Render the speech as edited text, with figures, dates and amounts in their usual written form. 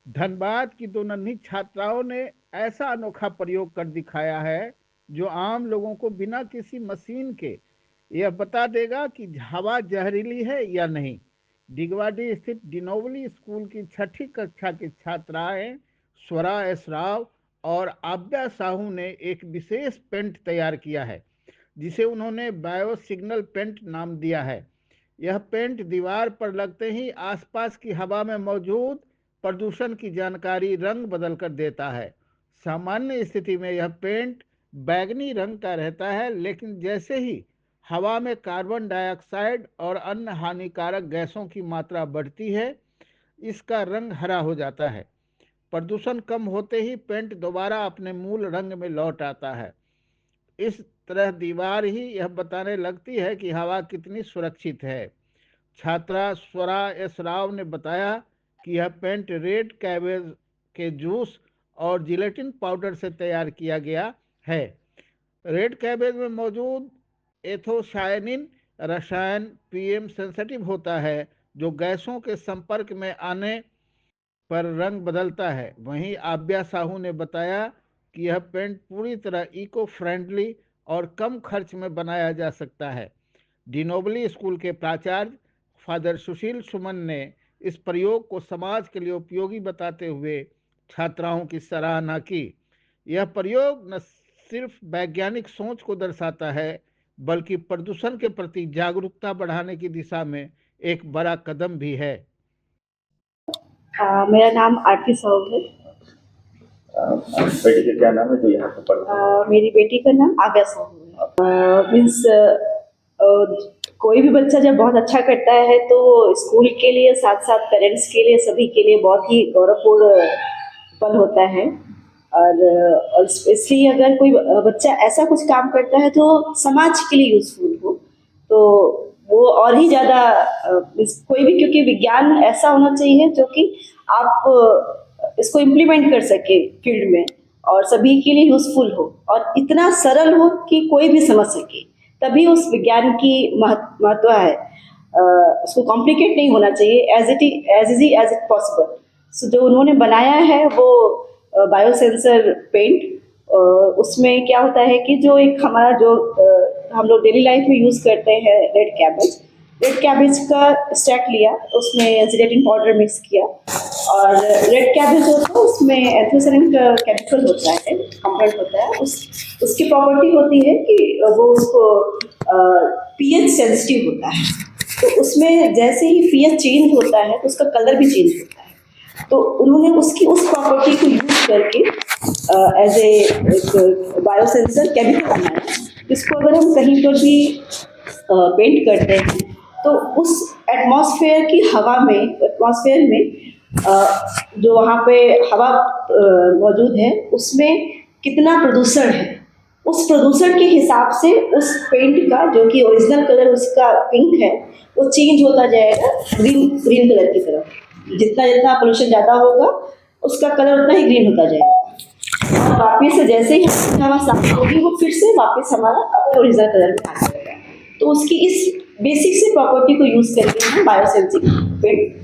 धनबाद की दो नन्ही छात्राओं ने ऐसा अनोखा प्रयोग कर दिखाया है जो आम लोगों को बिना किसी मशीन के यह बता देगा कि हवा जहरीली है या नहीं। डिगवाडी स्थित डिनोवली स्कूल की छठी कक्षा की छात्राएं स्वरा एस राव और आब्दा साहू ने एक विशेष पेंट तैयार किया है जिसे उन्होंने बायो सिग्नल पेंट नाम दिया है। यह पेंट दीवार पर लगते ही आसपास की हवा में मौजूद प्रदूषण की जानकारी रंग बदल कर देता है। सामान्य स्थिति में यह पेंट बैगनी रंग का रहता है, लेकिन जैसे ही हवा में कार्बन डाइऑक्साइड और अन्य हानिकारक गैसों की मात्रा बढ़ती है, इसका रंग हरा हो जाता है। प्रदूषण कम होते ही पेंट दोबारा अपने मूल रंग में लौट आता है। इस तरह दीवार ही यह बताने लगती है कि हवा कितनी सुरक्षित है। छात्रा स्वरा एस राव ने बताया कि यह पेंट रेड कैबेज के जूस और जिलेटिन पाउडर से तैयार किया गया है। रेड कैबेज में मौजूद एथोसायनिन रसायन पीएम सेंसिटिव होता है, जो गैसों के संपर्क में आने पर रंग बदलता है। वहीं आब्या साहू ने बताया कि यह पेंट पूरी तरह इको फ्रेंडली और कम खर्च में बनाया जा सकता है। डिनोबली स्कूल के प्राचार्य फादर सुशील सुमन ने इस प्रयोग को समाज के लिए उपयोगी बताते हुए छात्राओं की सराहना की। यह प्रयोग न सिर्फ वैज्ञानिक सोच को दर्शाता है, बल्कि प्रदूषण के प्रति जागरूकता बढ़ाने की दिशा में एक बड़ा कदम भी है। मेरा नाम आरती साहू है। बेटी का क्या नाम है जो यहाँ पे पढ़ती है? मेरी बेटी का नाम आव्या साहू है। मीन्स कोई भी बच्चा जब बहुत अच्छा करता है तो स्कूल के लिए साथ साथ पेरेंट्स के लिए सभी के लिए बहुत ही गौरवपूर्ण पल होता है। और स्पेशली अगर कोई बच्चा ऐसा कुछ काम करता है तो समाज के लिए यूजफुल हो तो वो और ही ज़्यादा कोई भी, क्योंकि विज्ञान ऐसा होना चाहिए जो कि आप इसको इम्प्लीमेंट कर सके फील्ड में और सभी के लिए यूजफुल हो और इतना सरल हो कि कोई भी समझ सके, तभी उस विज्ञान की महत्व है। उसको कॉम्प्लिकेट नहीं होना चाहिए, as easy as it possible. So जो उन्होंने बनाया है वो बायोसेंसर पेंट, उसमें क्या होता है कि जो एक हमारा जो हम लोग डेली लाइफ में यूज़ करते हैं रेड कैबेज का स्टैक लिया, उसमें जिलेटिन पाउडर मिक्स किया और रेड कैबेज होता है उसमें एंथोसायनिन का केमिकल होता है, कंपाउंड होता है। उसकी प्रॉपर्टी होती है कि वो उसको पीएच सेंसिटिव होता है, तो उसमें जैसे ही पीएच चेंज होता है तो उसका कलर भी चेंज होता है। तो उन्होंने उसकी उस प्रॉपर्टी को यूज करके एज एक बायोसेंसर केमिकल बनाया, जिसको अगर हम कहीं पर भी पेंट करते हैं तो उस एटमॉस्फेयर की हवा में, एटमॉस्फेयर में जो वहाँ पे हवा मौजूद है उसमें कितना प्रदूषण है, उस प्रदूषण के हिसाब से उस पेंट का जो कि ओरिजिनल कलर उसका पिंक है वो चेंज होता जाएगा ग्रीन कलर की तरफ। जितना जितना पोल्यूशन ज़्यादा होगा उसका कलर उतना ही ग्रीन होता जाएगा और वापस से जैसे ही हवा साफ होगी वो फिर से वापस हमारा अपने ओरिजिनल कलर में आ जाएगा। तो उसकी इस बेसिक से प्रॉपर्टी को यूज़ करके हम बायोसेंसिंग पेंट